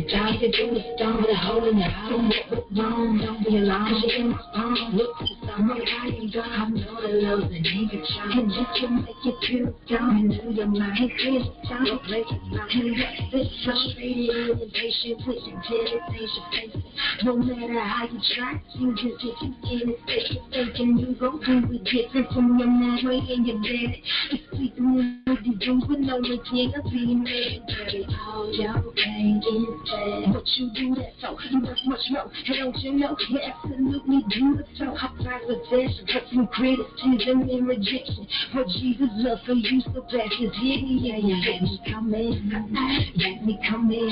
Try to do the storm with a hole in your heart. Don't get what's wrong, don't be alarmed. Cause you're in my palm. Look to the sun, look how you go. I know the love's an anchor charm. And just to make you feel down into your mind. Clear the time to break it down. And what's this frustrated and impatient with until it ain't your face. No matter how you try, you just get you in it. Thinking you gon' do it different from your man way and your daddy. It's sleeping with these dudes with no intent of being married. All your pain is bad. What you do that for? You must much more. Hey, don't you know? You absolutely beautiful. I prize possession, but some criticism and rejection. But Jesus' love for you so passes here. Yeah, let me come in. Let me come in.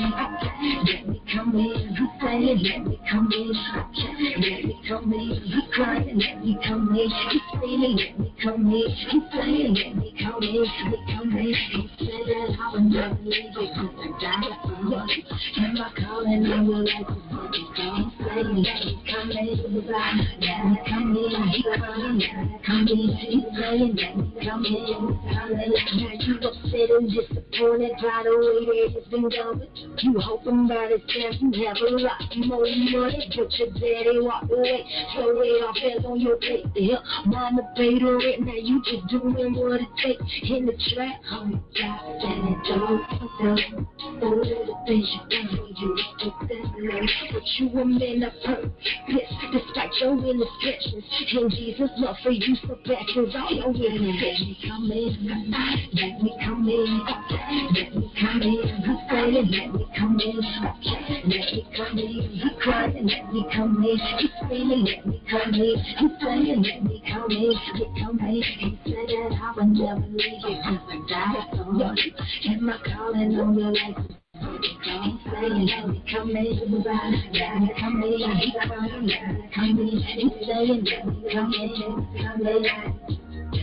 Let me come in. He's saying, let me come in. Let me come in. He's crying, let me come in. He's feeling, let me come in. He's saying, let me come in. Let me come in. He said that I would never leave you because I died for you. And my calling on your life is what you call. He's saying, let me come in. Let me come in. He's crying, let me come in. He's saying, let me come in. Now you upset and disappointed by the way that it's been going. You hoping by this time you have a lot more money, but your daddy walked away. So it all fell on your plate. Yeah, mama paid her rent, now you just doing what it takes. In the trap, oh my God, standing tall. All the things you done for you, but you a man of purpose, despite your indiscretions. And Jesus' love for you surpasses all your witness. Let me come in, let me come in, let me come in. He's saying, let me come in, let me come in. He's crying, let me come in. He's screaming, let me come in. He's saying, let me come in, let me come in. He said that I would never leave you because I died for you. And my calling on your life is I'm saying, let me come in, let me come in. He's crying, let me come in. He's saying, let me come in, come in.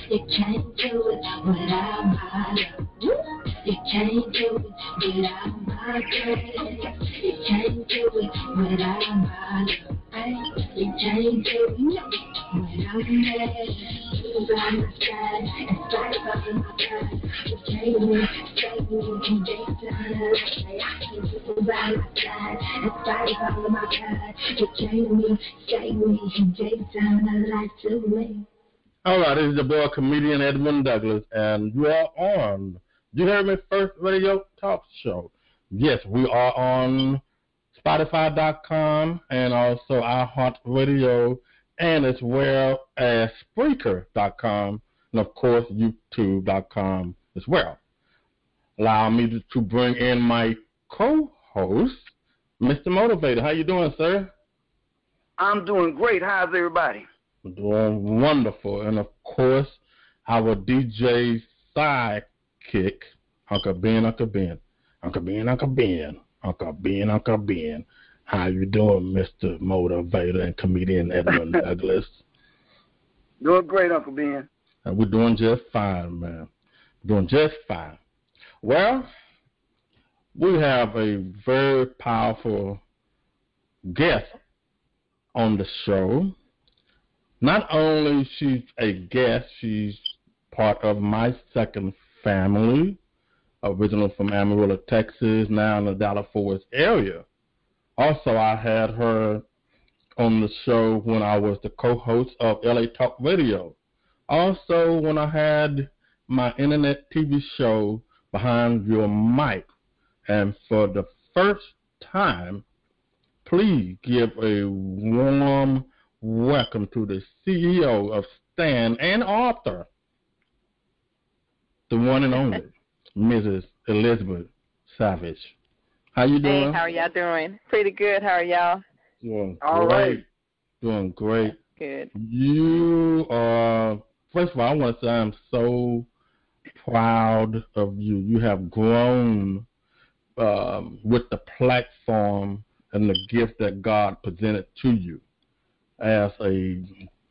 You can't do it without my love. You can't do it without my grace. You can't do it without my love. You can't do it without me. You by my side, in spite of all my pride. You can't win, save me, and take time. I can't do it by my side, in spite of all my pride. You can't win, save me, and take time. I like to win. All right, this is your boy, comedian Edmund Douglas, and you are on You Heard Me First Radio Talk Show. Yes, we are on Spotify.com and also iHeartRadio, and as well as Spreaker.com, and of course YouTube.com as well. Allow me to bring in my co-host, Mr. Motivator. How you doing, sir? I'm doing great. How's everybody? Doing wonderful. And of course, our DJ sidekick, Uncle Ben, Uncle Ben. Uncle Ben, Uncle Ben. Uncle Ben, Uncle Ben. How you doing, Mr. Motivator and comedian Edmund Douglas? Doing great, Uncle Ben. And we're doing just fine, man. Doing just fine. Well, we have a very powerful guest on the show. Not only she's a guest, she's part of my second family, originally from Amarillo, Texas, now in the Dallas-Fort Worth area. Also, I had her on the show when I was the co-host of LA Talk Radio. Also, when I had my internet TV show, Behind Your Mic. And for the first time, please give a warm welcome to the CEO of Stand and author, the one and only, Mrs. Elizabeth Savage. How you doing? Hey, how are y'all doing? Pretty good. How are y'all? Doing all great. Right. Doing great. Good. You are, first of all, I want to say I'm so proud of you. You have grown with the platform and the gift that God presented to you as a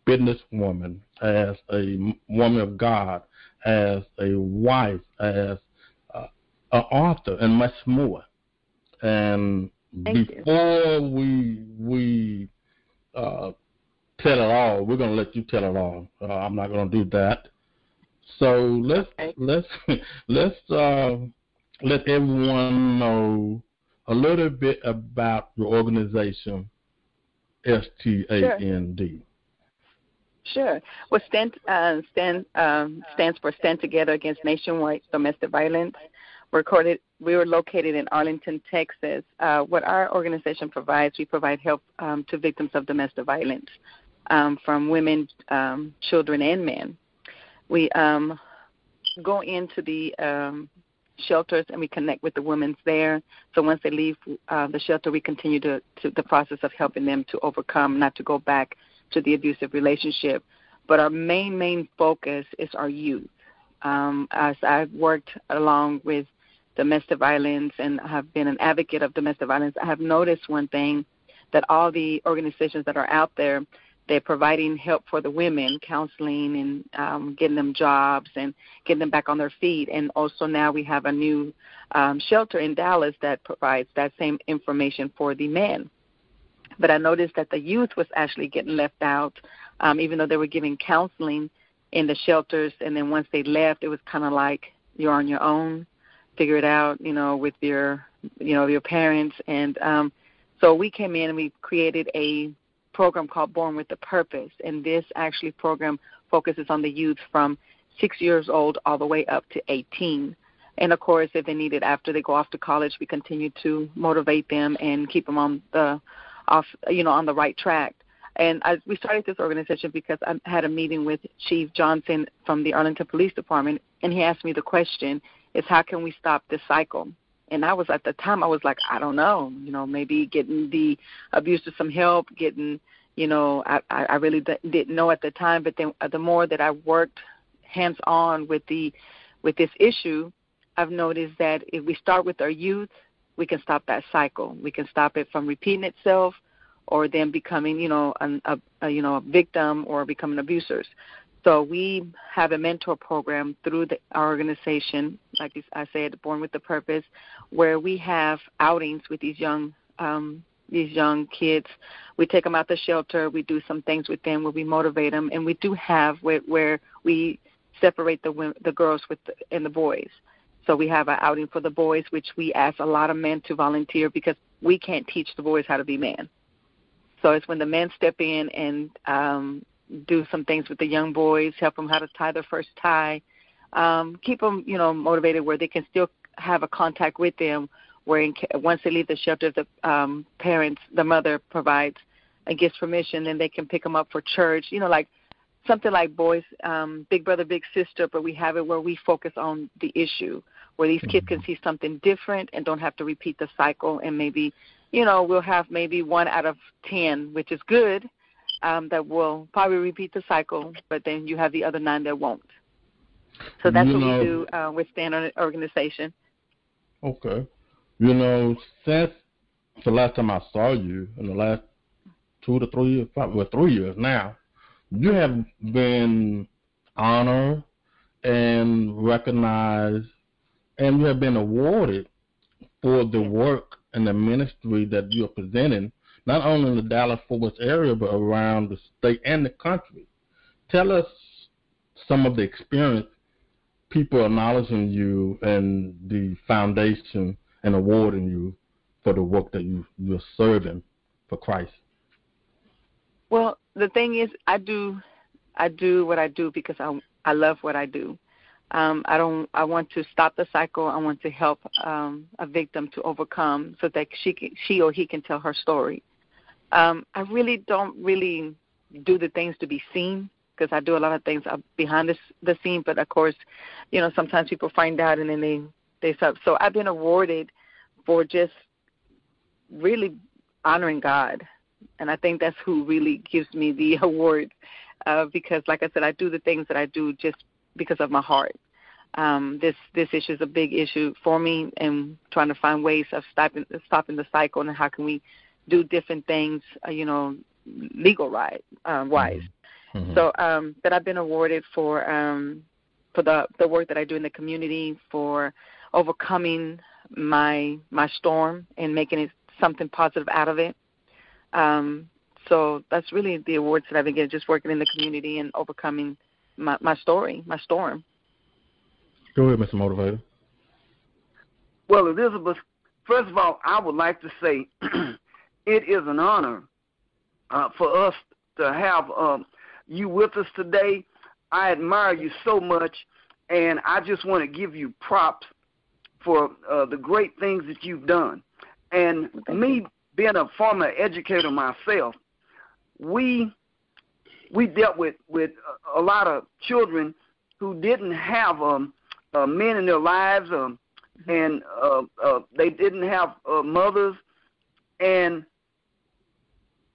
businesswoman, as a woman of God, as a wife, as an author, and much more. And before we tell it all, we're going to let you tell it all. I'm not going to do that. So let's let everyone know a little bit about your organization, STAND? Sure. Well, stands for Stand Together Against Nationwide Domestic Violence. We were located in Arlington, Texas. What our organization provides, we provide help to victims of domestic violence, from women, children, and men. We go into the shelters and we connect with the women there. So once they leave the shelter, we continue to the process of helping them to overcome, not to go back to the abusive relationship. But our main focus is our youth. As I've worked along with domestic violence and have been an advocate of domestic violence, I have noticed one thing, that all the organizations that are out there, they're providing help for the women, counseling and getting them jobs and getting them back on their feet. And also now we have a new shelter in Dallas that provides that same information for the men. But I noticed that the youth was actually getting left out, even though they were giving counseling in the shelters. And then once they left, it was kind of like you're on your own, figure it out, with your parents. And so we came in and we created a program called Born with a Purpose. And this actually program focuses on the youth from 6 years old all the way up to 18. And, of course, if they need it after they go off to college, we continue to motivate them and keep them on the right track. And we started this organization because I had a meeting with Chief Johnson from the Arlington Police Department, and he asked me the question, is how can we stop this cycle? And I was, at the time, I was like, I don't know, maybe getting the abuser some help, getting, I really didn't know at the time. But then the more that I worked hands-on with this issue, I've noticed that if we start with our youth, we can stop that cycle. We can stop it from repeating itself or them becoming, a victim or becoming abusers. So we have a mentor program through our organization, like I said, Born with a Purpose, where we have outings with these young kids. We take them out the shelter. We do some things with them where we motivate them, and we do have where we separate the girls and the boys. So we have an outing for the boys, which we ask a lot of men to volunteer because we can't teach the boys how to be men. So it's when the men step in and do some things with the young boys, help them how to tie their first tie, keep them, motivated where they can still have a contact with them, where once they leave the shelter, the parents, the mother provides and gives permission, then they can pick them up for church, like something like Boys, Big Brother, Big Sister, but we have it where we focus on the issue, where these kids can see something different and don't have to repeat the cycle. And maybe, we'll have maybe 1 out of 10, which is good, that will probably repeat the cycle, but then you have the other 9 that won't. So that's what we do with Stand Organization. Okay. Since the last time I saw you, in the last 2 to 3 years, probably 3 years now, you have been honored and recognized, and you have been awarded for the work and the ministry that you are presenting, not only in the Dallas-Fort Worth area, but around the state and the country. Tell us some of the experience, people acknowledging you and the foundation and awarding you for the work that you're serving for Christ. Well, the thing is, I do what I do because I love what I do. I want to stop the cycle. I want to help a victim to overcome so that she or he can tell her story. I really don't do the things to be seen, because I do a lot of things behind the scene. But of course, sometimes people find out and then they stop. So I've been awarded for just really honoring God. And I think that's who really gives me the award, because, like I said, I do the things that I do just because of my heart. This issue is a big issue for me, and trying to find ways of stopping the cycle, and how can we do different things, legal wise. Mm-hmm. So, but I've been awarded for the work that I do in the community, for overcoming my storm and making it something positive out of it. So that's really the awards that I've been getting, just working in the community and overcoming my storm. Go ahead, Mr. Motivator. Well, Elizabeth, First of all, I would like to say it is an honor for us to have you with us today. I admire you so much, and I just want to give you props for the great things that you've done. And me being a former educator myself, we dealt with a lot of children who didn't have men in their lives, and they didn't have mothers. And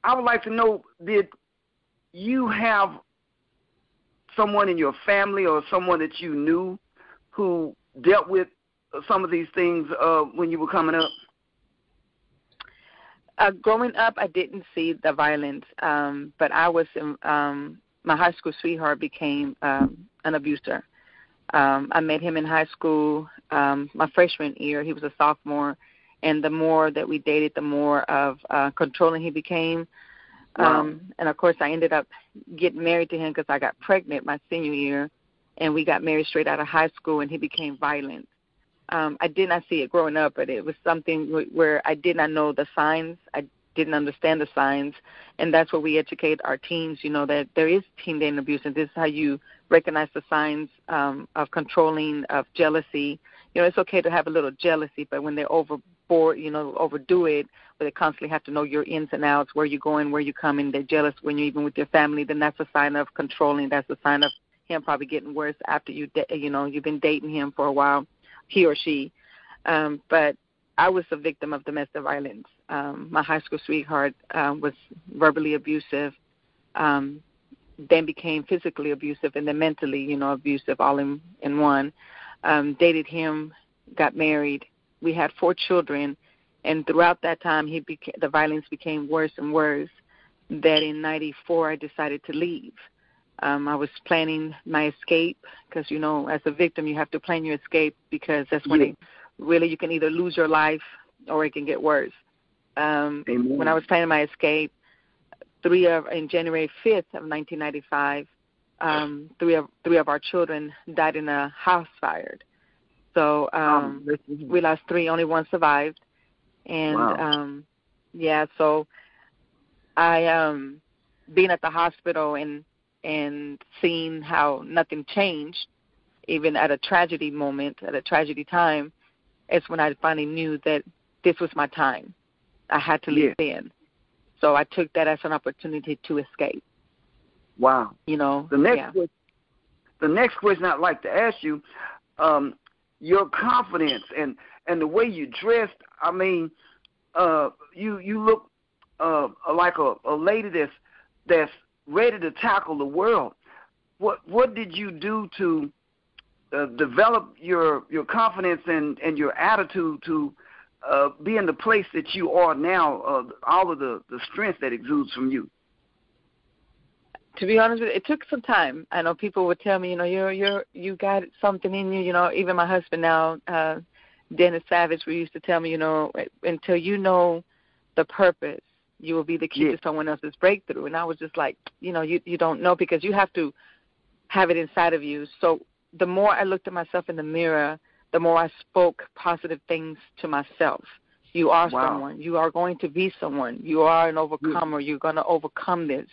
I would like to know, did you have someone in your family or someone that you knew who dealt with some of these things when you were coming up? Growing up, I didn't see the violence, but I was my high school sweetheart became an abuser. I met him in high school my freshman year. He was a sophomore, and the more that we dated, the more of controlling he became. Wow. And, of course, I ended up getting married to him because I got pregnant my senior year, and we got married straight out of high school, and he became violent. I did not see it growing up, but it was something where I did not know the signs. I didn't understand the signs, and that's where we educate our teens, that there is teen dating abuse, and this is how you recognize the signs of controlling, of jealousy. It's okay to have a little jealousy, but when they're overboard, overdo it, where they constantly have to know your ins and outs, where you're going, where you're coming, they're jealous when you're even with your family, then that's a sign of controlling. That's a sign of him probably getting worse after you've been dating him for a while, he or she. But I was a victim of domestic violence. My high school sweetheart was verbally abusive, then became physically abusive, and then mentally, abusive, all in one. Dated him, got married. We had 4 children, and throughout that time, the violence became worse and worse. That in '94, I decided to leave. I was planning my escape because, as a victim, you have to plan your escape because that's when you can either lose your life or it can get worse. When I was planning my escape, in January 5th of 1995, three of our children died in a house fire. So we lost 3, only 1 survived. And, wow. So I, being at the hospital and seeing how nothing changed, even at a tragedy moment, at a tragedy time, is when I finally knew that this was my time. I had to leave then. So I took that as an opportunity to escape. Wow. The next question I'd like to ask you, your confidence and the way you dressed, I mean, you look like a lady that's ready to tackle the world. What did you do to develop your confidence and your attitude to be in the place that you are now, all of the strength that exudes from you? To be honest with you, it took some time. I know people would tell me, you got something in you. Even my husband now, Dennis Savage, used to tell me, until you know the purpose, you will be the key to someone else's breakthrough. And I was just like, you don't know because you have to have it inside of you. So the more I looked at myself in the mirror, the more I spoke positive things to myself. You are someone. You are going to be someone. You are an overcomer. You're going to overcome this.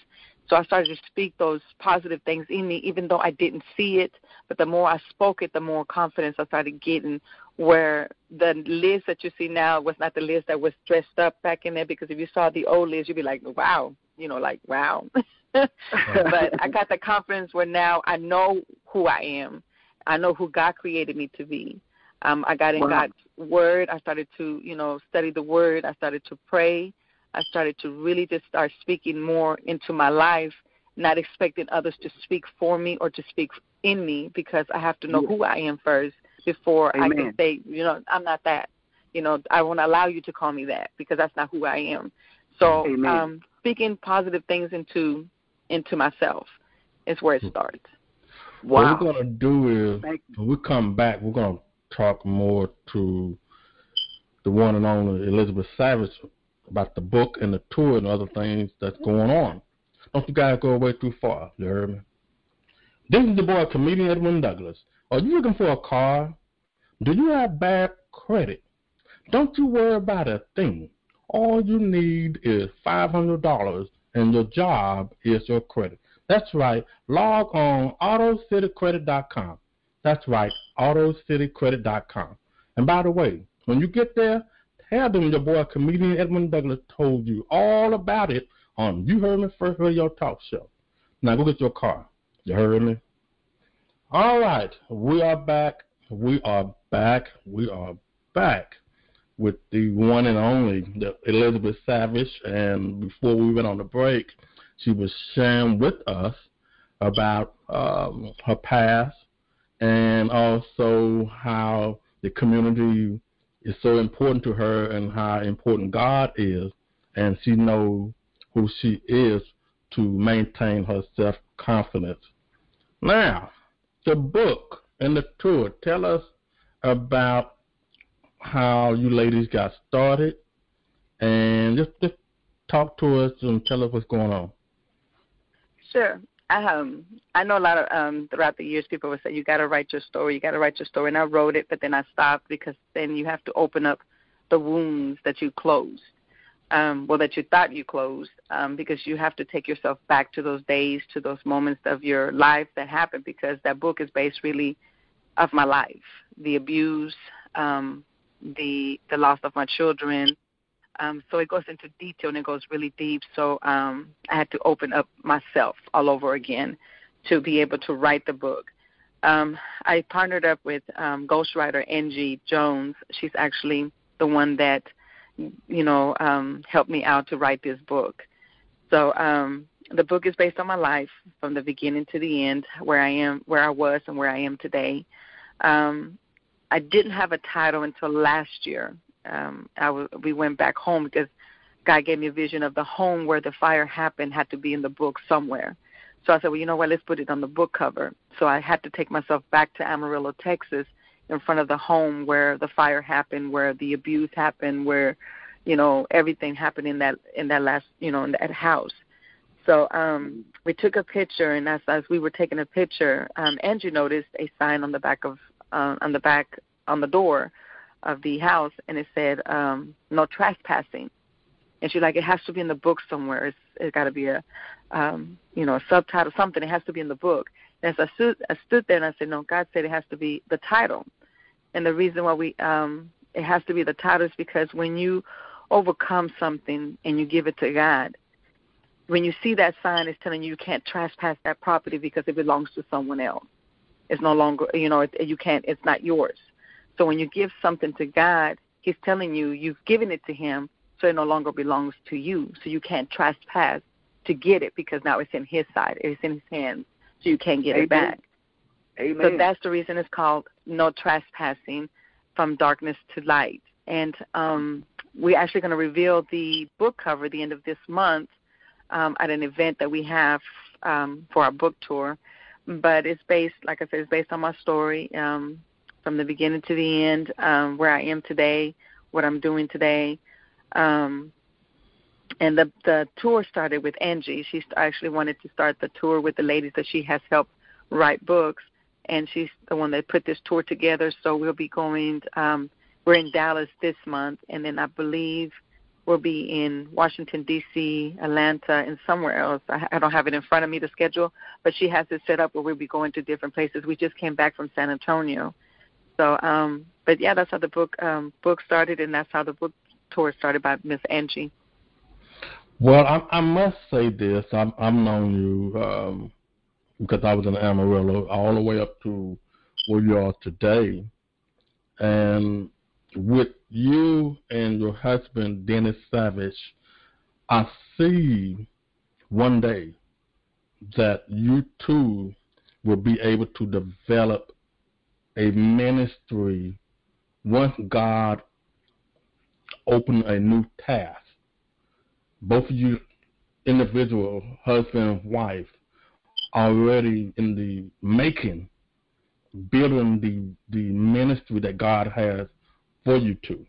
So I started to speak those positive things in me, even though I didn't see it. But the more I spoke it, the more confidence I started getting, where the Liz that you see now was not the Liz that was dressed up back in there, because if you saw the old Liz, you'd be like, wow, wow. But I got the confidence where now I know who I am. I know who God created me to be. I got in God's word. I started to, study the word. I started to pray. I started to really just start speaking more into my life, not expecting others to speak for me or to speak in me, because I have to know who I am first before I can say, I'm not that. I won't allow you to call me that because that's not who I am. So speaking positive things into myself is where it starts. What we're going to do is, when we come back, we're going to talk more to the one and only Elizabeth Savage about the book and the tour and other things that's going on. Don't you guys go away too far, you heard me? This is the boy, comedian Edwin Douglas. Are you looking for a car? Do you have bad credit? Don't you worry about a thing. All you need is $500, and your job is your credit. That's right. Log on AutoCityCredit.com. That's right, AutoCityCredit.com. And by the way, when you get there, tell them your boy comedian Edmund Douglas told you all about it on You Heard Me First Radio Talk Show. Now go get your car. You heard me? All right, we are back. We are back with the one and only Elizabeth Savage. And before we went on the break, she was sharing with us about her past and also how the community is so important to her and how important God is, and she knows who she is to maintain her self-confidence. Now, the book and the tour, tell us about how you ladies got started, and just talk to us and tell us what's going on. Sure. I know a lot of throughout the years people would say, you got to write your story, and I wrote it, but then I stopped because then you have to open up the wounds that you closed, that you thought you closed, because you have to take yourself back to those days, to those moments of your life that happened, because that book is based really of my life, the abuse, the loss of my children. So it goes into detail and it goes really deep. So I had to open up myself all over again to be able to write the book. I partnered up with ghostwriter Angie Jones. She's actually the one that, helped me out to write this book. So the book is based on my life from the beginning to the end, where I was and where I am today. I didn't have a title until last year. We went back home because God gave me a vision of the home where the fire happened had to be in the book somewhere. So I said, well, you know what, let's put it on the book cover. So I had to take myself back to Amarillo, Texas, in front of the home where the fire happened, where the abuse happened, where, everything happened in that last, in that house. So we took a picture, and as we were taking a picture, Angie noticed a sign on the back of on the door of the house, and it said no trespassing. And she's like, it has to be in the book somewhere. It's got to be a subtitle, something. It has to be in the book. And as I stood there and I said, no, God said it has to be the title. And the reason why it has to be the title is because when you overcome something and you give it to God, when you see that sign, it's telling you can't trespass that property because it belongs to someone else. It's no longer, you can't, it's not yours. So when you give something to God, He's telling you you've given it to Him, so it no longer belongs to you. So you can't trespass to get it because now it's in His side. It's in His hands, so you can't get it back. Amen. So that's the reason it's called No Trespassing, From Darkness to Light. And we're actually going to reveal the book cover at the end of this month at an event that we have for our book tour. But it's based, like I said, it's based on my story from the beginning to the end, where I am today, what I'm doing today. And the tour started with Angie. She actually wanted to start the tour with the ladies that she has helped write books, and she's the one that put this tour together. So we'll be going, we're in Dallas this month, and then I believe we'll be in Washington, D.C., Atlanta, and somewhere else. I don't have it in front of me, the schedule, but she has it set up where we'll be going to different places. We just came back from San Antonio. So, but yeah, that's how the book started, and that's how the book tour started by Miss Angie. Well, I must say this. I've known you because I was in Amarillo all the way up to where you are today. And with you and your husband, Dennis Savage, I see one day that you two will be able to develop a ministry once God opened a new task. Both of you individual, husband and wife, already in the making, building the ministry that God has for you two.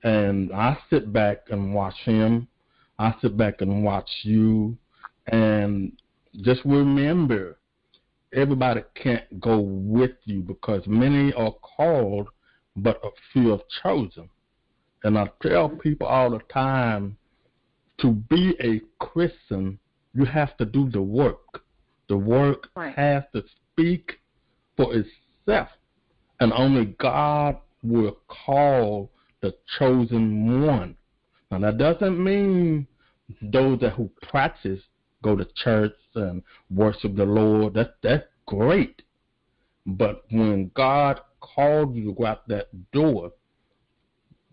And I sit back and watch him. I sit back and watch you. And just remember, everybody can't go with you because many are called, but a few are chosen. And I tell people all the time, to be a Christian, you have to do the work. The work has to speak for itself. And only God will call the chosen one. Now, that doesn't mean those who practice go to church and worship the Lord. That's great. But when God called you to go out that door,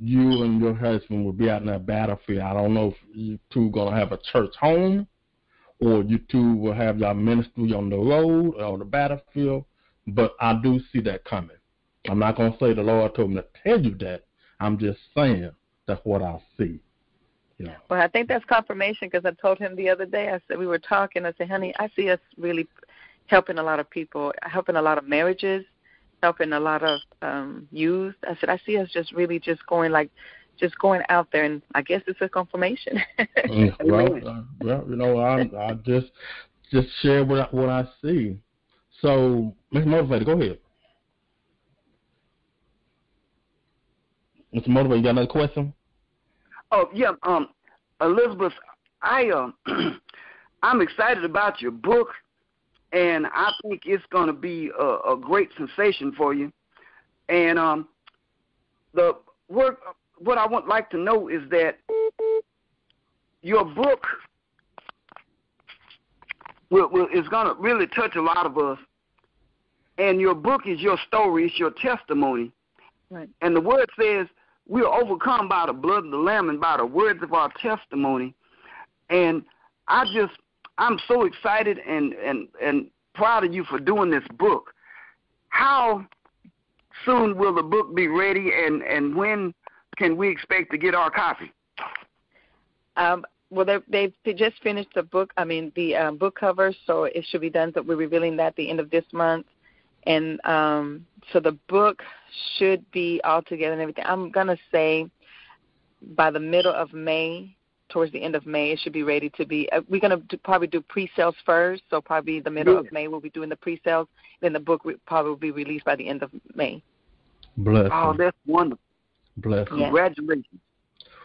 you and your husband will be out in that battlefield. I don't know if you two are going to have a church home, or you two will have your ministry on the road or on the battlefield, but I do see that coming. I'm not going to say the Lord told me to tell you that. I'm just saying that's what I see. Yeah. Well, I think that's confirmation, because I told him the other day, I said, we were talking, I said, honey, I see us really helping a lot of people, helping a lot of marriages, helping a lot of youth. I said, I see us just really just going out there, and I guess it's a confirmation. Well, you know, I just share what I see. So, Mr. Motivator, go ahead. Mr. Motivator, you got another question? Oh yeah, Elizabeth, I'm excited about your book, and I think it's going to be a great sensation for you. And what I would like to know is that your book is going to really touch a lot of us. And your book is your story, it's your testimony. Right. And the word says, we are overcome by the blood of the Lamb and by the words of our testimony. And I'm so excited and proud of you for doing this book. How soon will the book be ready, and when can we expect to get our copy? Well, they just finished the book. I mean, the book cover, so it should be done. So we're revealing that at the end of this month. And so the book should be all together and everything. I'm going to say by the middle of May, towards the end of May, it should be ready to be. We're going to probably do pre-sales first, so probably the middle of May we'll be doing the pre-sales. Then the book probably will be released by the end of May. Bless. Oh, that's wonderful. Bless. Congratulations.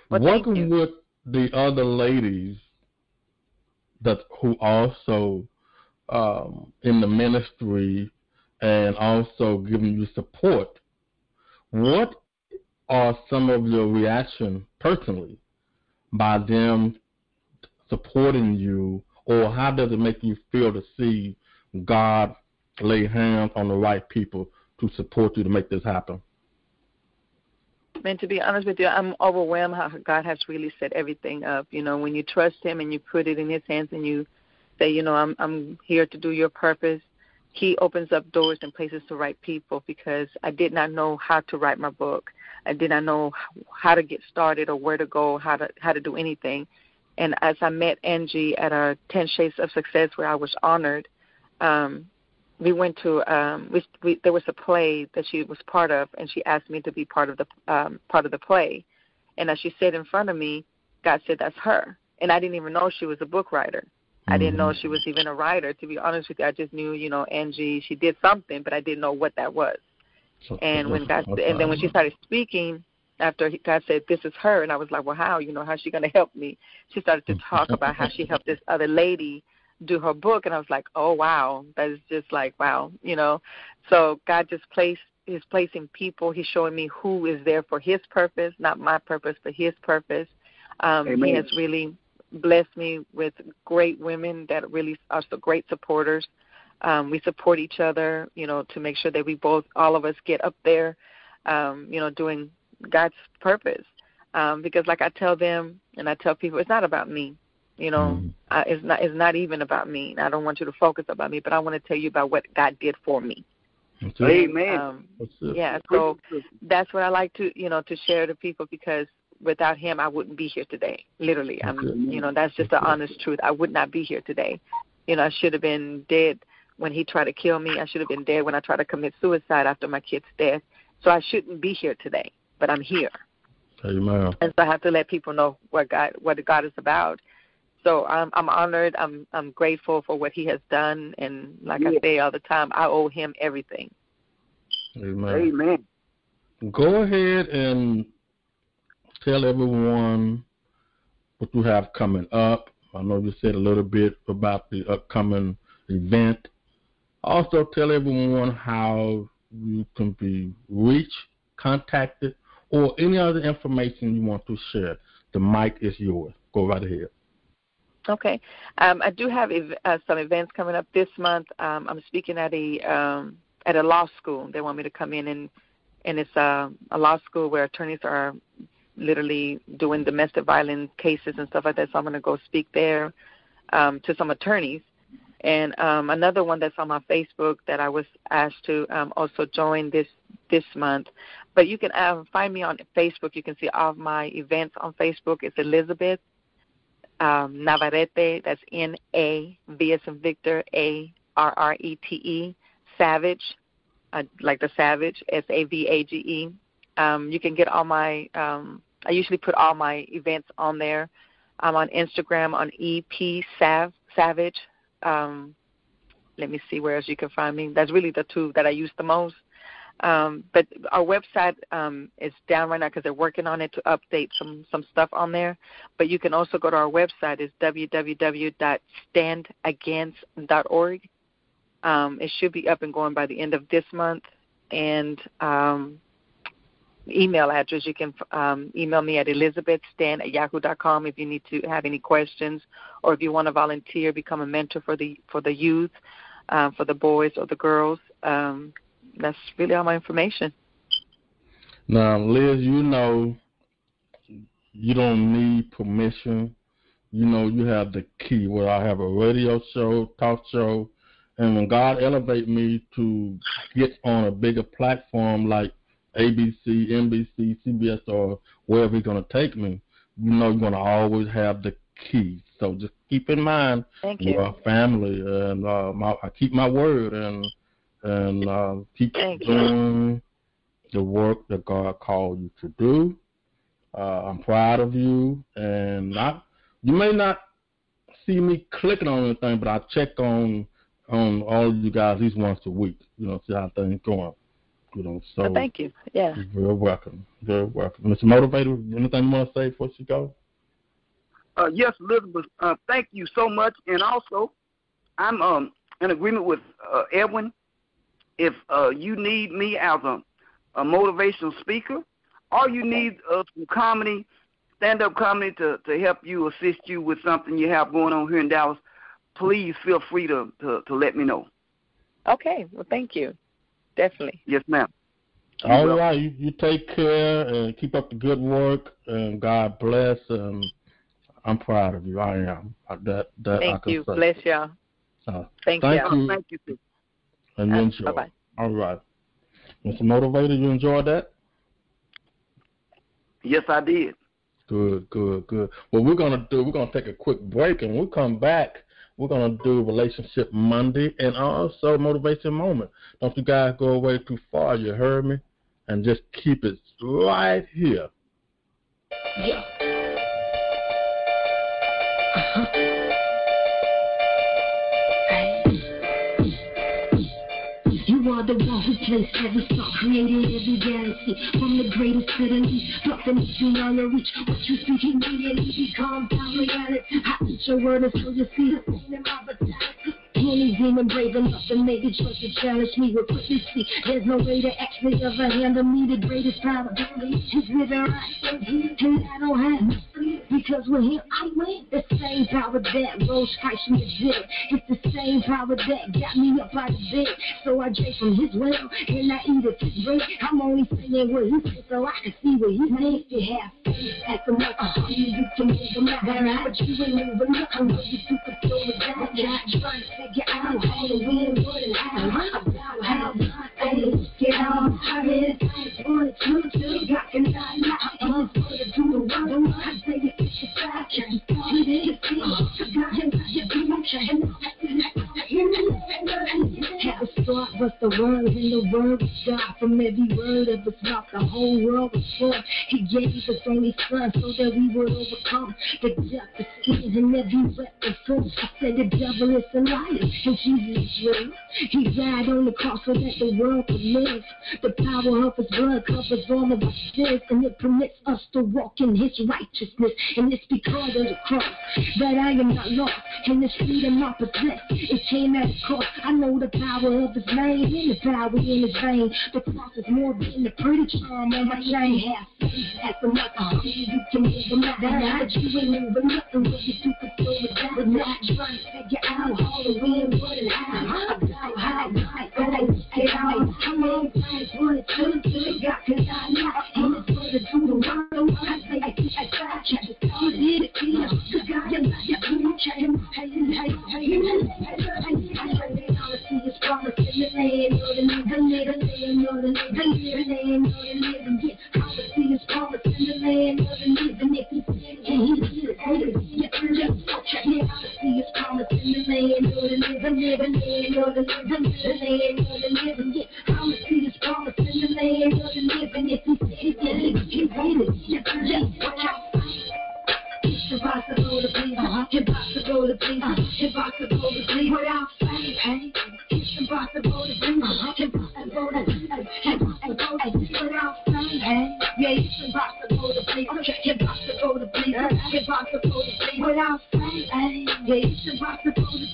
Well, working with the other ladies who also in the ministry and also giving you support, what are some of your reactions personally by them supporting you, or how does it make you feel to see God lay hands on the right people to support you to make this happen? Man, to be honest with you, I'm overwhelmed how God has really set everything up. You know, when you trust Him and you put it in His hands and you say, you know, I'm here to do your purpose, He opens up doors and places to write people, because I did not know how to write my book. I did not know how to get started or where to go, how to do anything. And as I met Angie at our 10 Shades of Success, where I was honored, we went to there was a play that she was part of, and she asked me to be part of the play. And as she said in front of me, God said, "That's her." And I didn't even know she was a book writer. I didn't know she was even a writer. To be honest with you, I just knew, you know, Angie, she did something, but I didn't know what that was. And when then when she started speaking, after God said, "This is her," and I was like, "Well, how? You know, how's she going to help me?" She started to talk about how she helped this other lady do her book, and I was like, "Oh, wow, that is just like, wow," you know. So God just is placing people. He's showing me who is there for His purpose, not my purpose, but His purpose. He has really blessed me with great women that really are so great supporters. We support each other, you know, to make sure that all of us get up there, you know, doing God's purpose. Because like I tell them and I tell people, it's not about me. You know, it's not even about me. I don't want you to focus about me, but I want to tell you about what God did for me. Amen. Yeah, so that's what I like to, you know, to share to people, because without Him, I wouldn't be here today. Literally, you know, that's just the honest truth. I would not be here today. You know, I should have been dead when He tried to kill me. I should have been dead when I tried to commit suicide after my kid's death. So I shouldn't be here today, but I'm here. Amen. And so I have to let people know what God is about. So I'm honored. I'm grateful for what He has done, and like I say all the time, I owe Him everything. Amen. Amen. Go ahead and tell everyone what you have coming up. I know you said a little bit about the upcoming event. Also, tell everyone how you can be reached, contacted, or any other information you want to share. The mic is yours. Go right ahead. Okay. I do have some events coming up this month. I'm speaking at a law school. They want me to come in, and it's a law school where attorneys are literally doing domestic violence cases and stuff like that. So I'm going to go speak there to some attorneys. And another one that's on my Facebook that I was asked to also join this month. But you can find me on Facebook. You can see all of my events on Facebook. It's Elizabeth Navarrete. That's N-A-V as in Victor, A-R-R-E-T-E, Savage, like the Savage, S-A-V-A-G-E. You can get all my I usually put all my events on there. I'm on Instagram on EP Savage. Let me see where else you can find me. That's really the two that I use the most. But our website is down right now because they're working on it to update some stuff on there. But you can also go to our website. It's www.standagainst.org. It should be up and going by the end of this month. And email address, you can email me at elizabethstan@yahoo.com if you need to have any questions, or if you want to volunteer, become a mentor for the youth, for the boys or the girls. That's really all my information. Now, Liz, you know you don't need permission. You know you have the key. Where I have a radio show, talk show, and when God elevated me to get on a bigger platform like ABC, NBC, CBS, or wherever He's going to take me, you know you're going to always have the key. So just keep in mind, your family, and I keep my word, and keep doing the work that God called you to do. I'm proud of you, and you may not see me clicking on anything, but I check on all of you guys at least once a week, see how things going. So thank you. Yeah. You're very welcome. Very welcome. Mr. Motivator, anything you want to say before you go? Yes, Elizabeth. Thank you so much. And also, I'm in agreement with Edwin. If you need me as a motivational speaker, or you need some comedy, stand-up comedy to help you, assist you with something you have going on here in Dallas, please feel free to let me know. Okay. Well, thank you. Definitely. Yes, ma'am. All right. You take care and keep up the good work, and God bless. And I'm proud of you. I am. Thank you. Bless y'all. Thank you. Thank you, too. And you enjoy. Bye-bye. All right. Mr. Motivator, you enjoyed that? Yes, I did. Good. What we're going to take a quick break, and when we come back, we're going to do Relationship Monday and also Motivation Moment. Don't you guys go away too far, you heard me? And just keep it right here. Yeah. You are the one who placed every star, created every galaxy, from the greatest to the least, nothing is beyond your reach. What you think immediately becomes our reality. I teach your word until you see the pain in my vitality. Any demon brave enough to make it choice to challenge me with quickly. There's no way to actually ever handle me. The greatest power is living right, and I don't have nothing, because with Him I win. The same power that rose Christ from the dead, it's the same power that got me up out of bed. So I drink from His well, and I eat of His bread. I'm only saying what He said so I can see what He made. You have faith at the most, you can move them out, but you ain't moving up. I know you super throw it down, trying to figure out how to win, what and how to get on. I mean, it's wanted to, got to not, and it's going to do the work. I say it's 55, can't stop it, have a start, but the word and the word was God. From every word of His mouth, the whole world was formed. He gave His only Son so that we would overcome the death, the sin, and every weapon formed. I said the devil is a liar, and Jesus is real. He died on the cross so that the world could live. The power of his blood covers all of our sins, and it permits us to walk in his righteousness. And it's because of the cross that I am not lost, and this freedom I possess. It came at a cost. I know the power of his name and the power in his vein. The cross is more than the pretty charm on my chain. Have faith at the nothing, you can move them out. But you ain't moving nothing, but you can slow it down. We're not trying to figure out how to win, what and how. Get out. I'm on plans, wanted to got cause I know. And it's for the do the world. I say I check it. You did it, you got it. You check it. I see his promise in the land of the living. I see his promise in the land of the living. If he said it, he did it. I see his promise in the land of the living. I'ma see his promise in the land of the living. If he said it, he did it. Watch out. It's impossible to please, impossible to please, impossible to please without faith. It's impossible to please, impossible to please without faith. Yeah, it's impossible to please, impossible to please, impossible to please without faith. Yeah, it's impossible to please,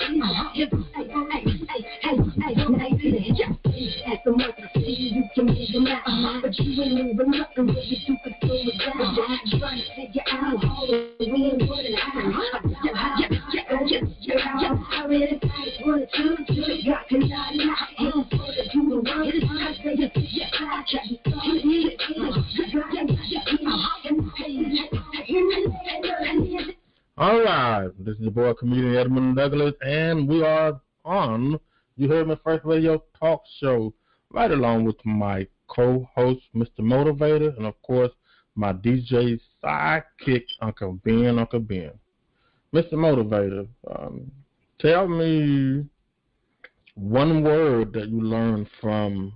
as the mother say you can move them out, but you ain't moving nothing, but you can slow it down. Trying to figure out how to win, what and how. I really wanted to got to not hands for the do the work. I say yes, I try to All right, this is your boy, comedian Edmund Douglas, and we are on You Heard Me First Radio Talk Show, right along with my co-host, Mr. Motivator, and of course, my DJ sidekick, Uncle Ben. Mr. Motivator, tell me one word that you learned from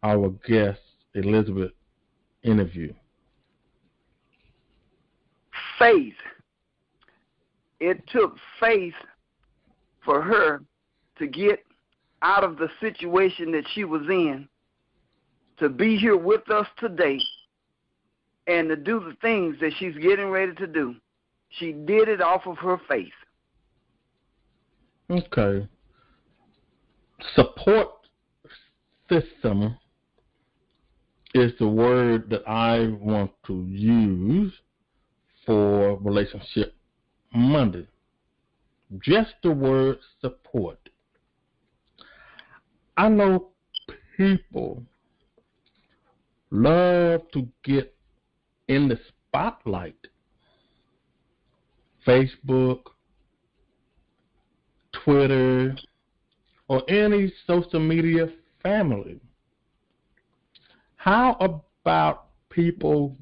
our guest, Elizabeth, interview. Faith. It took faith for her to get out of the situation that she was in, to be here with us today, and to do the things that she's getting ready to do. She did it off of her faith. Okay. Support system is the word that I want to use for Relationship Monday. Just the word support. I know people love to get in the spotlight. Facebook, Twitter, or any social media family. How about people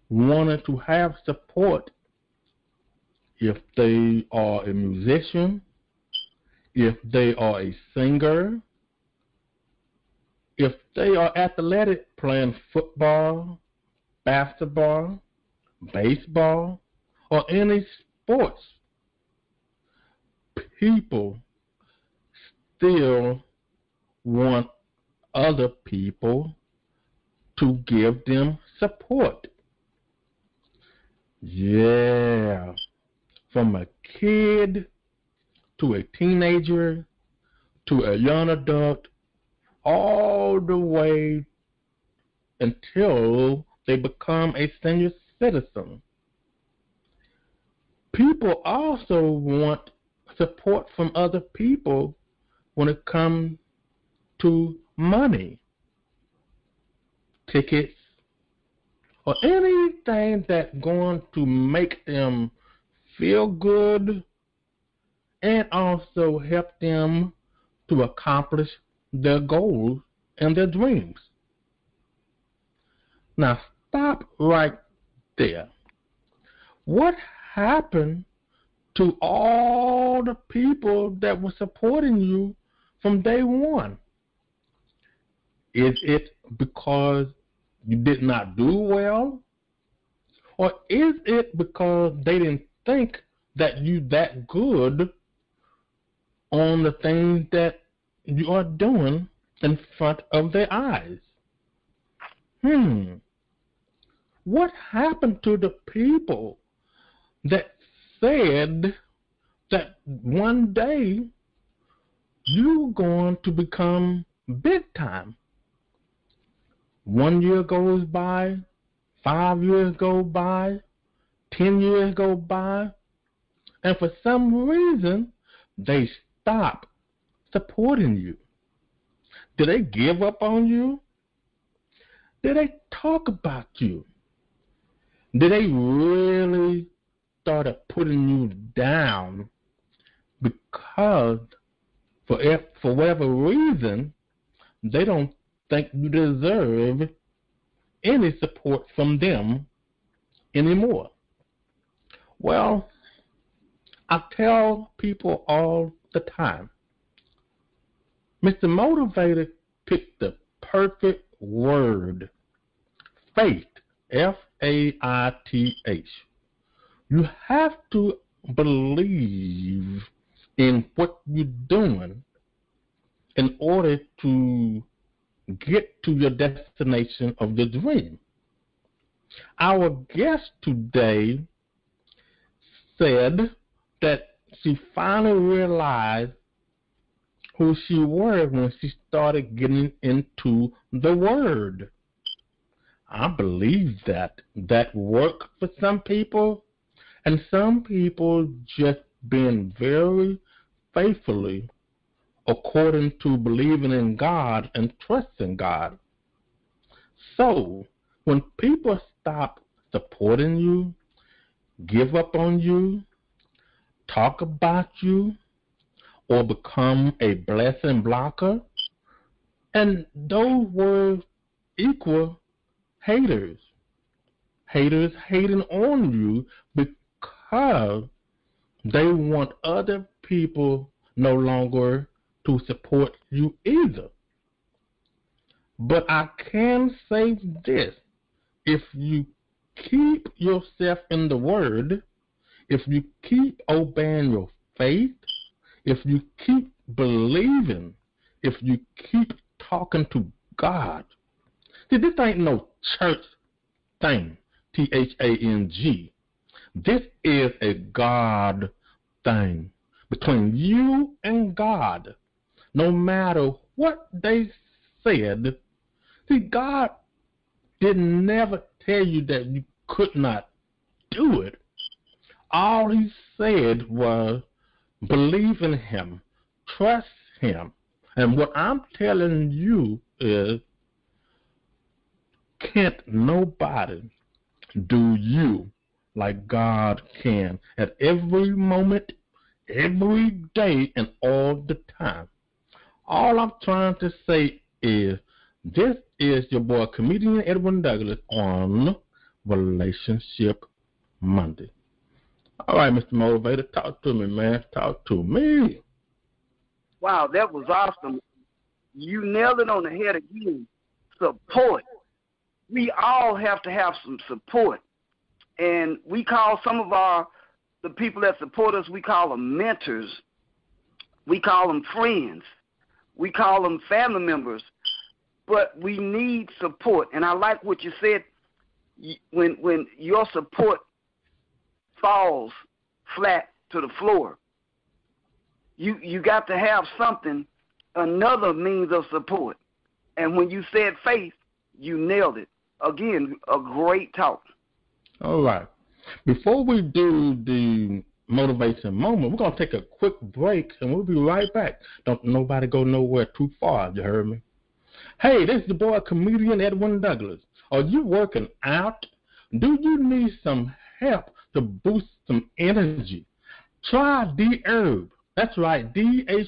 wanting to have support if they are a musician, if they are a singer, if they are athletic, playing football, basketball, baseball, or any sports? People still want other people to give them support. Yeah. From a kid to a teenager to a young adult, all the way until they become a senior citizen. People also want support from other people when it comes to money, tickets, or anything that's going to make them feel good and also help them to accomplish their goals and their dreams. Now stop right there. What happened to all the people that were supporting you from day one? Is it because you did not do well? Or is it because they didn't think that you that good on the things that you are doing in front of their eyes. What happened to the people that said that one day you're going to become big time? 1 year goes by, 5 years go by, 10 years go by, and for some reason they stop supporting you. Did they give up on you? Did they talk about you? Did they really start putting you down because for whatever reason they don't think you deserve any support from them anymore? Well, I tell people all the time, Mr. Motivator picked the perfect word, faith, F-A-I-T-H. You have to believe in what you're doing in order to get to your destination of the dream. Our guest today said that she finally realized who she was when she started getting into the Word. I believe that worked for some people, and some people just been very faithfully according to believing in God and trusting God. So when people stop supporting you, give up on you, talk about you, or become a blessing blocker, and those words equal haters. Haters hating on you because they want other people no longer to support you either. But I can say this: if you keep yourself in the Word, if you keep obeying your faith, if you keep believing, if you keep talking to God. See, this ain't no church thing, T-H-A-N-G. This is a God thing between you and God. No matter what they said, see, God did never tell you that you could not do it. All he said was believe in him, trust him. And what I'm telling you is, can't nobody do you like God can at every moment, every day, and all the time. All I'm trying to say is, this is your boy, comedian Edwin Douglas, on Relationship Monday. All right, Mr. Motivator, talk to me, man. Talk to me. Wow, that was awesome. You nailed it on the head again. Support. We all have to have some support. And we call some of the people that support us, we call them mentors. We call them friends. We call them family members. But we need support. And I like what you said, when your support falls flat to the floor, you got to have something, another means of support. And when you said faith, you nailed it. Again, a great talk. All right. Before we do the motivation moment, we're going to take a quick break, and we'll be right back. Don't nobody go nowhere too far, you heard me? Hey, this is the boy, comedian Edwin Douglas. Are you working out? Do you need some help to boost some energy? Try D-Herb. That's right, D-H-E-R-B-S.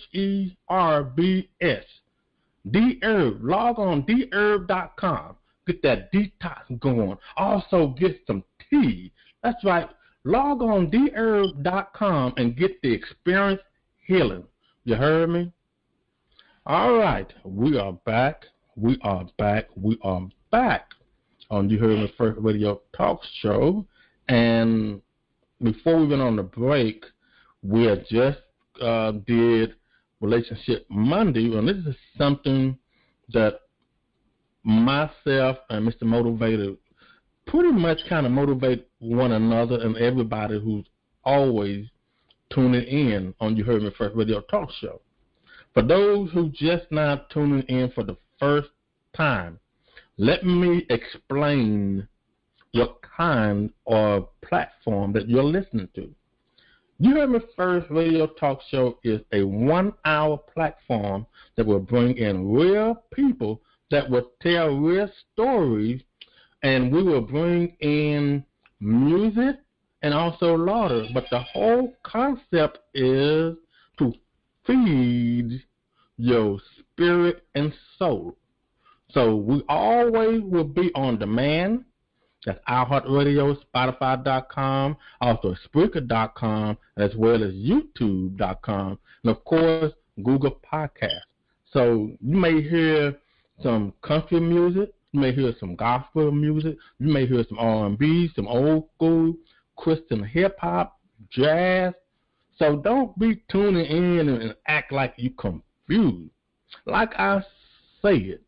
D-Herb. Log on dherb.com. Get that detox going. Also get some tea. That's right. Log on dherb.com and get the experience healing. You heard me? All right. We are back. We are back. We are back on You Heard Me First Radio Talk Show. And before we went on the break, we had just did Relationship Monday, and this is something that myself and Mr. Motivator pretty much kind of motivate one another and everybody who's always tuning in on You Heard Me First Radio Talk Show. For those who just now tuning in for the first time, let me explain what kind of platform that you're listening to. You Heard Me First Radio Talk Show is a 1-hour platform that will bring in real people that will tell real stories, and we will bring in music and also laughter. But the whole concept is to feed your spirit and soul. So we always will be on demand. That's iHeartRadio, Spotify.com, also Spreaker.com, as well as YouTube.com, and of course, Google Podcasts. So you may hear some country music, you may hear some gospel music, you may hear some R&B, some old school, Christian hip-hop, jazz. So don't be tuning in and act like you confused. Like I said,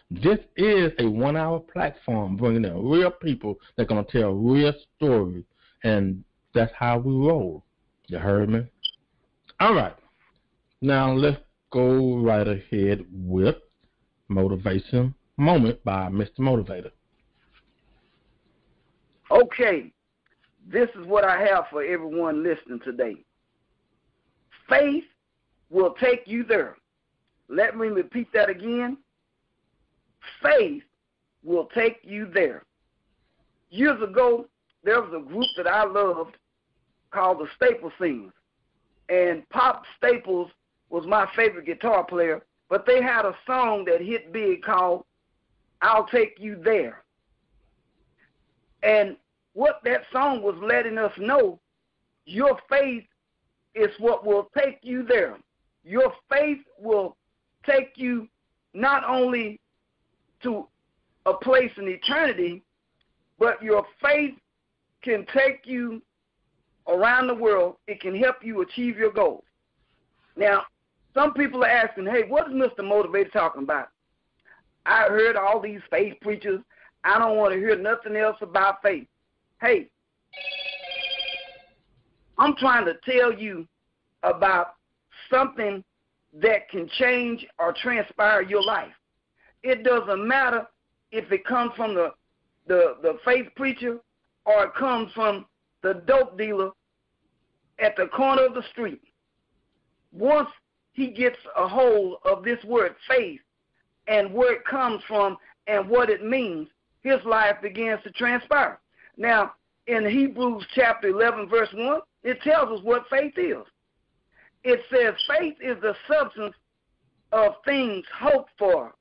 this is a 1-hour platform bringing in real people that are going to tell real stories, and that's how we roll. You heard me? All right. Now let's go right ahead with Motivation Moment by Mr. Motivator. Okay. This is what I have for everyone listening today. Faith will take you there. Let me repeat that again. Faith will take you there. Years ago, there was a group that I loved called the Staple Singers. And Pop Staples was my favorite guitar player, but they had a song that hit big called I'll Take You There. And what that song was letting us know, your faith is what will take you there. Your faith will take you not only to a place in eternity, but your faith can take you around the world. It can help you achieve your goals. Now, some people are asking, hey, what is Mr. Motivator talking about? I heard all these faith preachers. I don't want to hear nothing else about faith. Hey, I'm trying to tell you about something that can change or transpire your life. It doesn't matter if it comes from the faith preacher or it comes from the dope dealer at the corner of the street. Once he gets a hold of this word faith and where it comes from and what it means, his life begins to transpire. Now, in Hebrews chapter 11, verse 1, it tells us what faith is. It says faith is the substance of things hoped for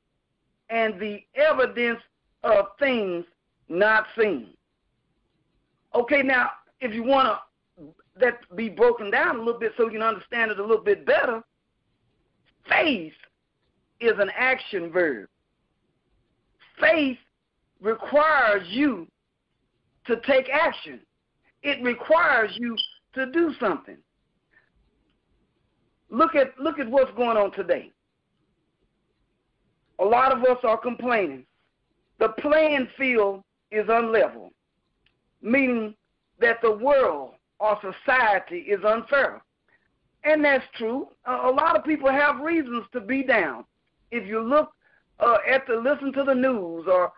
and the evidence of things not seen. Okay, now, if you want that to be broken down a little bit so you can understand it a little bit better, faith is an action verb. Faith requires you to take action. It requires you to do something. Look at what's going on today. A lot of us are complaining. The playing field is unlevel, meaning that the world or society is unfair. And that's true. A lot of people have reasons to be down. If you look listen to the news or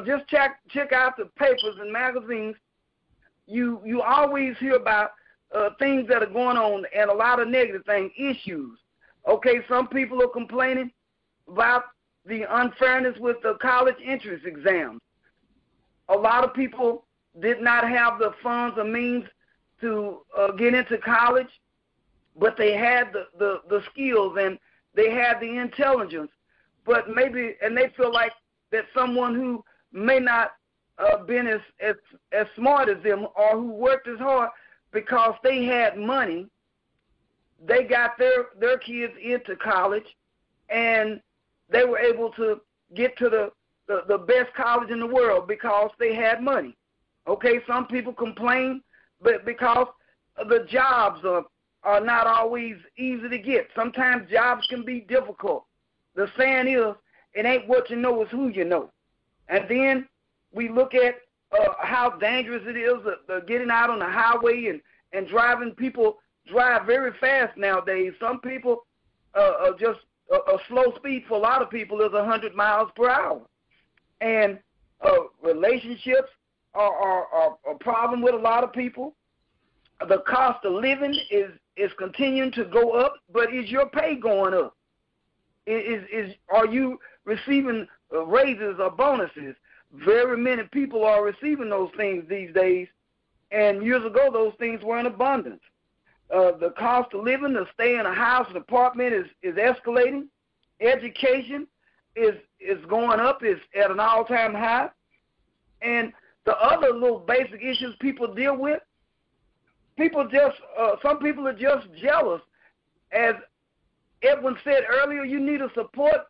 just check out the papers and magazines, you always hear about things that are going on and a lot of negative things, issues. Okay, some people are complaining about the unfairness with the college entrance exams. A lot of people did not have the funds or means to get into college, but they had the skills and they had the intelligence. But maybe, and they feel like that someone who may not been as smart as them or who worked as hard because they had money, they got their kids into college and they were able to get to the best college in the world because they had money. Okay, some people complain but because the jobs are not always easy to get. Sometimes jobs can be difficult. The saying is, it ain't what you know, it's who you know. And then we look at how dangerous it is getting out on the highway and driving. People drive very fast nowadays. Some people just a slow speed for a lot of people is 100 miles per hour. And relationships are a problem with a lot of people. The cost of living is continuing to go up, but is your pay going up? Are you receiving raises or bonuses? Very many people are receiving those things these days, and years ago those things were in abundance. The cost of living, to stay in a house, an apartment is escalating. Education is going up, is at an all-time high. And the other little basic issues people deal with, some people are just jealous. As Edwin said earlier, you need a support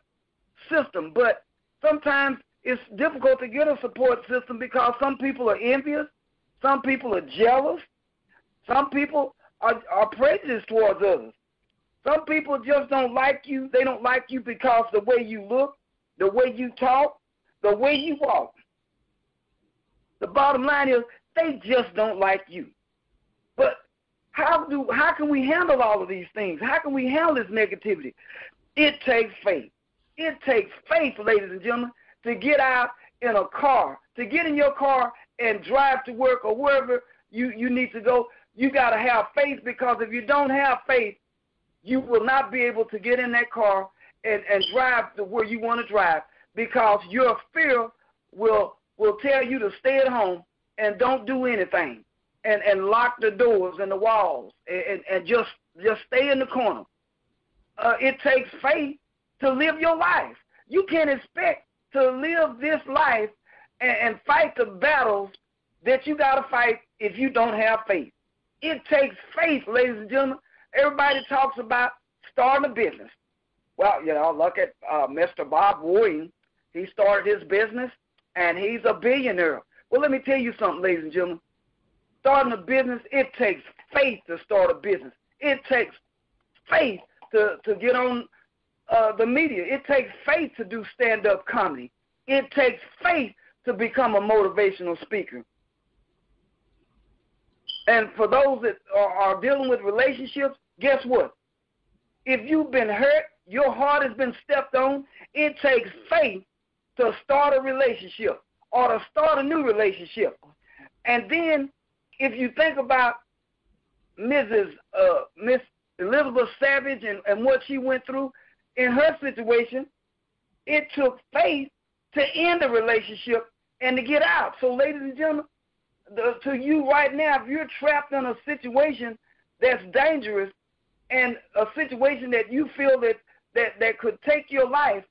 system, but sometimes it's difficult to get a support system because some people are envious, some people are jealous, some people are prejudiced towards others. Some people just don't like you. They don't like you because the way you look, the way you talk, the way you walk. The bottom line is they just don't like you. But how can we handle all of these things? How can we handle this negativity? It takes faith. It takes faith, ladies and gentlemen, to get out in a car, to get in your car and drive to work or wherever you need to go. You got to have faith, because if you don't have faith, you will not be able to get in that car and drive to where you want to drive, because your fear will tell you to stay at home and don't do anything and lock the doors and the walls and just stay in the corner. It takes faith to live your life. You can't expect to live this life and fight the battles that you got to fight if you don't have faith. It takes faith, ladies and gentlemen. Everybody talks about starting a business. Well, look at Mr. Bob Wooding. He started his business, and he's a billionaire. Well, let me tell you something, ladies and gentlemen. Starting a business, it takes faith to start a business. It takes faith to get on the media. It takes faith to do stand-up comedy. It takes faith to become a motivational speaker. And for those that are dealing with relationships, guess what? If you've been hurt, your heart has been stepped on, it takes faith to start a relationship or to start a new relationship. And then if you think about Miss Elizabeth Savage and what she went through in her situation, it took faith to end the relationship and to get out. So, ladies and gentlemen, to you right now, if you're trapped in a situation that's dangerous and a situation that you feel that could take your life,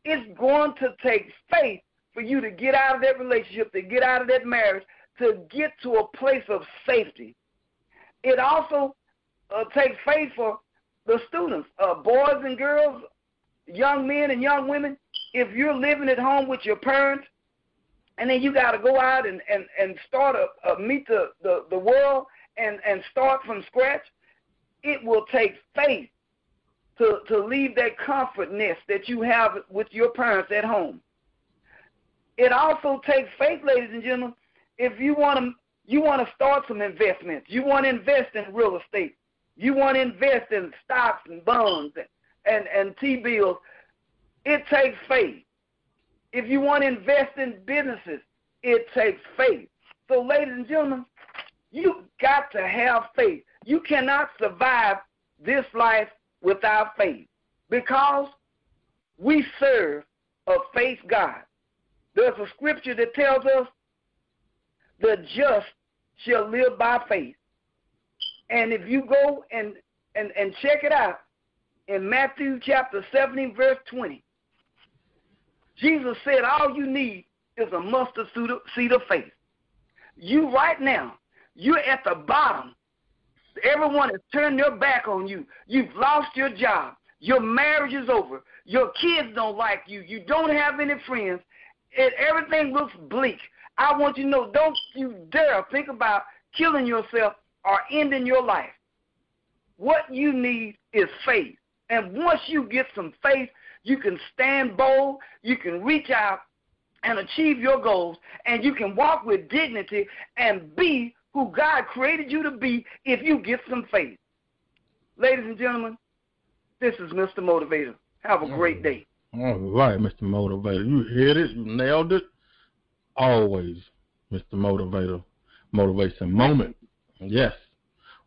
it's going to take faith for you to get out of that relationship, to get out of that marriage, to get to a place of safety. It also takes faith for the students, boys and girls, young men and young women. If you're living at home with your parents, and then you got to go out and start meet the world and start from scratch, it will take faith to leave that comfort nest that you have with your parents at home. It also takes faith, ladies and gentlemen, if you want to start some investments. You want to invest in real estate. You want to invest in stocks and bonds and T-bills. It takes faith. If you want to invest in businesses, it takes faith. So, ladies and gentlemen, you got to have faith. You cannot survive this life without faith, because we serve a faith God. There's a scripture that tells us the just shall live by faith. And if you go and check it out in Matthew chapter 17, verse 20, Jesus said all you need is a mustard seed of faith. You right now, you're at the bottom. Everyone has turned their back on you. You've lost your job. Your marriage is over. Your kids don't like you. You don't have any friends. Everything looks bleak. I want you to know, don't you dare think about killing yourself or ending your life. what you need is faith. And once you get some faith, you can stand bold, you can reach out and achieve your goals, and you can walk with dignity and be who God created you to be if you get some faith. Ladies and gentlemen, this is Mr. Motivator. Have a great day. All right, Mr. Motivator. You hit it. You nailed it. Always, Mr. Motivator. Motivation moment. Yes.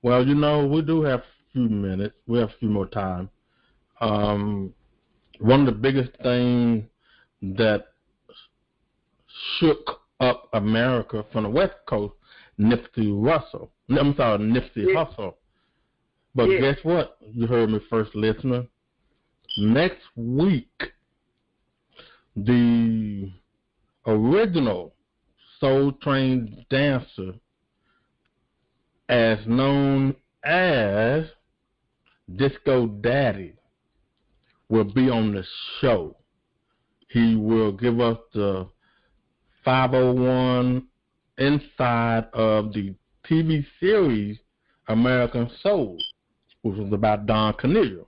Well, we do have a few minutes. We have a few more time. One of the biggest things that shook up America from the West Coast, Nipsey Hussle. But guess what? You heard me first, listener. Next week, the original Soul Train dancer, as known as Disco Daddy, will be on the show. He will give us the 501 inside of the TV series American Soul, which was about Don Cornelius,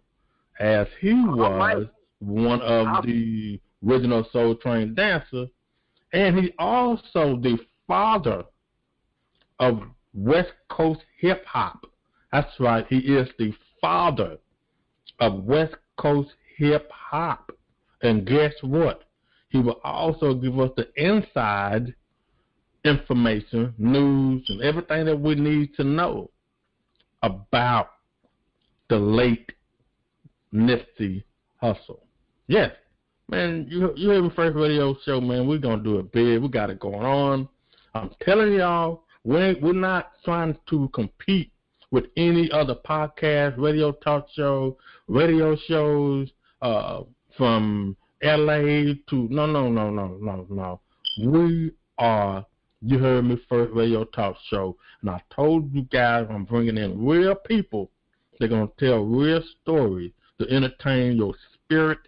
as he was one of the original Soul Train dancers, and he's also the father of West Coast hip hop. That's right, he is the father of West Coast hip hop. And guess what? He will also give us the inside information, news, and everything that we need to know about the late Nipsey Hussle. Yes, man, you heard me first radio show, man. We're going to do it big. We got it going on. I'm telling y'all, we're not trying to compete with any other podcast, radio talk show, radio shows from LA to no. We are, you heard me first, radio talk show, and I told you guys I'm bringing in real people. They're going to tell real stories to entertain your spirit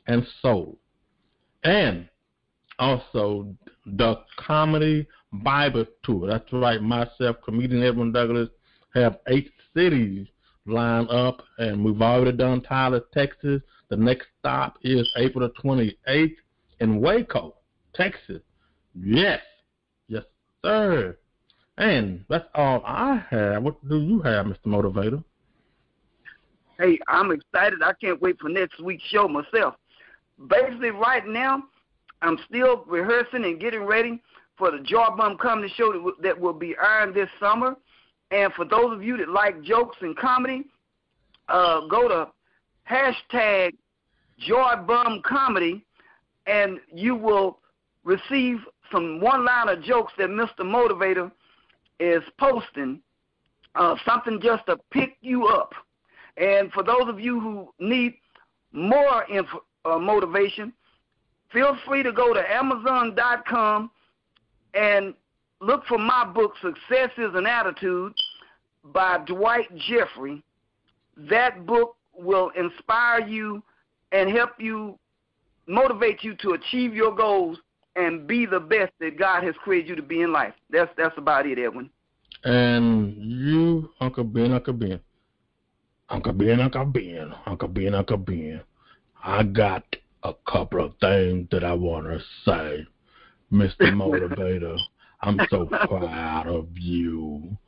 and soul. And also the Comedy Bible Tour. That's right, myself, comedian Edwin Douglas, have 8 cities lined up, and we've already done Tyler, Texas. The next stop is April the 28th in Waco, Texas. Yes, sir. And that's all I have. What do you have, Mr. Motivator? Hey, I'm excited. I can't wait for next week's show myself. Basically, right now, I'm still rehearsing and getting ready for the Jawbone Comedy Show that will be airing this summer. And for those of you that like jokes and comedy, go to hashtag Jawbone Comedy, and you will receive some one-liner jokes that Mr. Motivator is posting, something just to pick you up. And for those of you who need more motivation, feel free to go to Amazon.com and look for my book, Success is an Attitude, by Dwight Jeffrey. That book will inspire you and help you, motivate you to achieve your goals and be the best that God has created you to be in life. That's about it, Edwin. And you, Uncle Ben. I got a couple of things that I want to say. Mr. Motivator, I'm so proud of you.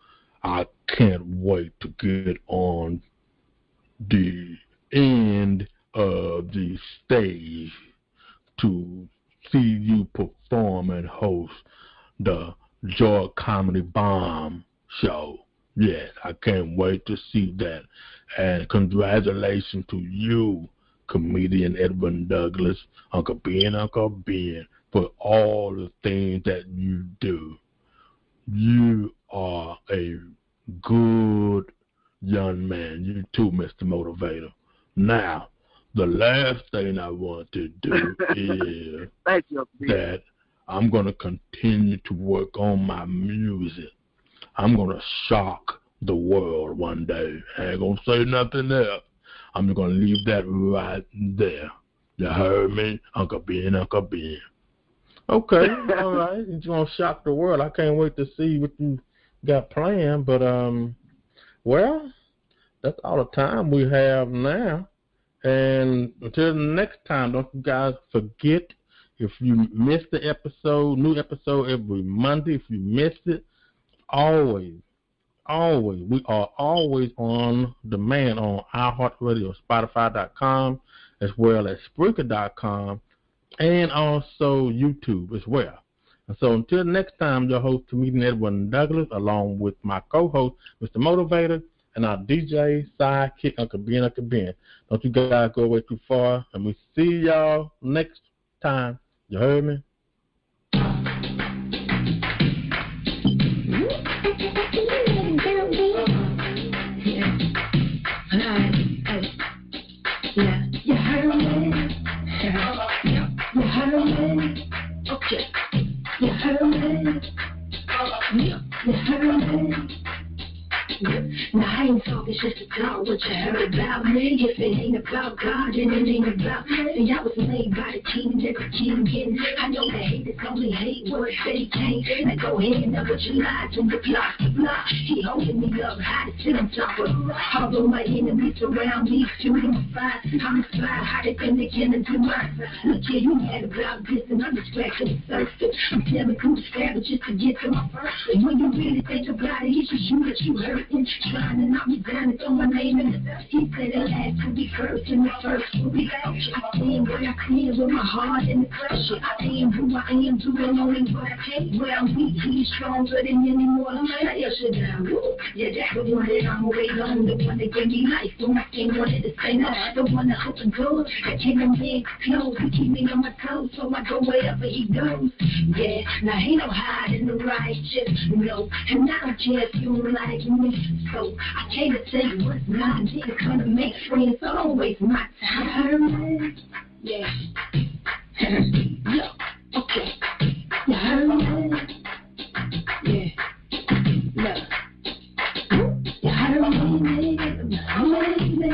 I can't wait to get on the end of the stage to see you perform and host the Joy Comedy Bomb show. Yes, I can't wait to see that. And congratulations to you, comedian Edwin Douglas, Uncle Ben, for all the things that you do. You are a good young man. You too, Mr. Motivator. Now, the last thing I want to do is Thank you, that I'm going to continue to work on my music. I'm going to shock the world one day. I ain't going to say nothing else. I'm just going to leave that right there. You heard me? Uncle Ben. Okay, all right. You're going to shock the world. I can't wait to see what you got planned. But, well, that's all the time we have now. And until the next time, don't you guys forget, if you missed the episode, new episode every Monday. If you missed it, always, we are always on demand on iHeartRadio, Spotify.com, as well as Spreaker.com, and also YouTube as well. And so until next time, your host, Comedian Edwin Douglas, along with my co-host, Mr. Motivator, and our DJ, sidekick, Uncle Ben. Don't you guys go away too far, and we see y'all next time. You heard me? Yeah, you heard me. You heard me. Okay. You heard me. You heard me. Now I ain't talking just to talk what you heard about me. If it ain't about God, then it ain't about me. See, I was made by the king, that the king getting. I know the haters only hate what they can't. Now go ahead and know what you lied to the block to block. He holding me up high to sit on top of the rock. Although my enemies surround me, shooting my fire. I'm inspired how they think they can do my side. Look here, you mad about this and I'm distracted and surface. I'm telling who to stab it just to get to my first. And when you really think about it, it's just you that you hurt. Trying to knock me down and throw my name in it. He said the last will be first and the first will be last. I stand where I stand with my heart in the pressure. I am who I am, doing only what I can. Where I'm weak, he's stronger than any mortal man. I should die. Yeah, that's the one that I'm always on. The one that gave me life. The one that wanted to say no. The one that opened doors. That keep them legs closed. He keep me on my toes. So I go wherever he goes. Yeah, now ain't no hiding the righteous. No, and I don't care if you don't like me. So I came to tell you what's not. Didn't come to make friends, so don't waste my time. Yeah. Yo, okay. You heard me? Yeah. No. You heard me? You heard me?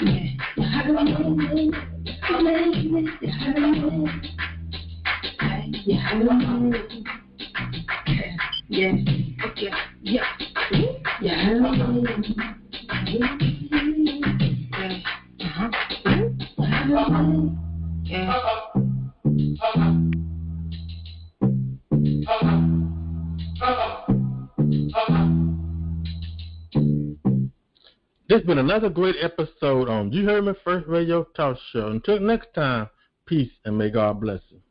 Yeah. You heard me? You heard me? You heard me? Yeah, okay, yeah, yeah, This has been another great episode on You Heard Me First Radio Talk Show. Until next time, peace and may God bless you.